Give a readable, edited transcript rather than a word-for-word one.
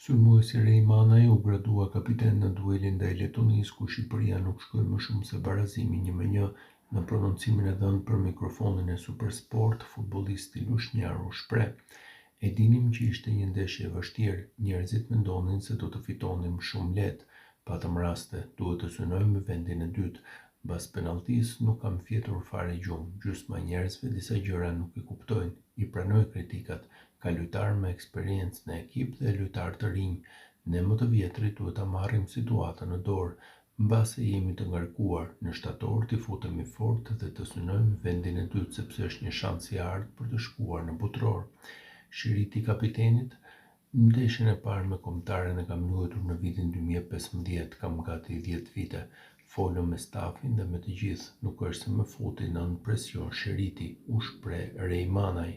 Sulmuesi Rejmanaj u gradua kapiten në duelin ndaj Letonisë, ku Shqipëria nuk shkoi më shumë se barazimi 1-1 në prononcimin e dhënë për mikrofonin e Supersport. Futbollisti lushnjar u shpreh: "E dinim që ishte një ndeshje e vështirë, njerëzit mendonin se do të fitonim shumë lehtë. Patëm raste, duhet të synojmë vendin e dytë. Mbas penalltisë nuk kam fjetur fare gjumë, gjysma e njerëzve disa gjëra nuk i kuptojnë. I pranoj kritikat, ka lojtarë me eksperiencë në ekip dhe lojtarë të rinj. Ne më të vjetrit duhet ta marrim situatën në dorë. Mbase jemi të ngarkuar, në shtator t'i futemi fort dhe të synojmë vendin e dytë sepse është një shans i ardhur për të shkuar në butror." Shiriti kapitenit: "Ndeshjen e parë me kombëtaren e kam luajtur në vitin 2015, kam gati 10 vite. Folëm me stafin dhe me të gjithë, nuk është se më futi nën presion." Shiriti, u shpreh Rejmanaj.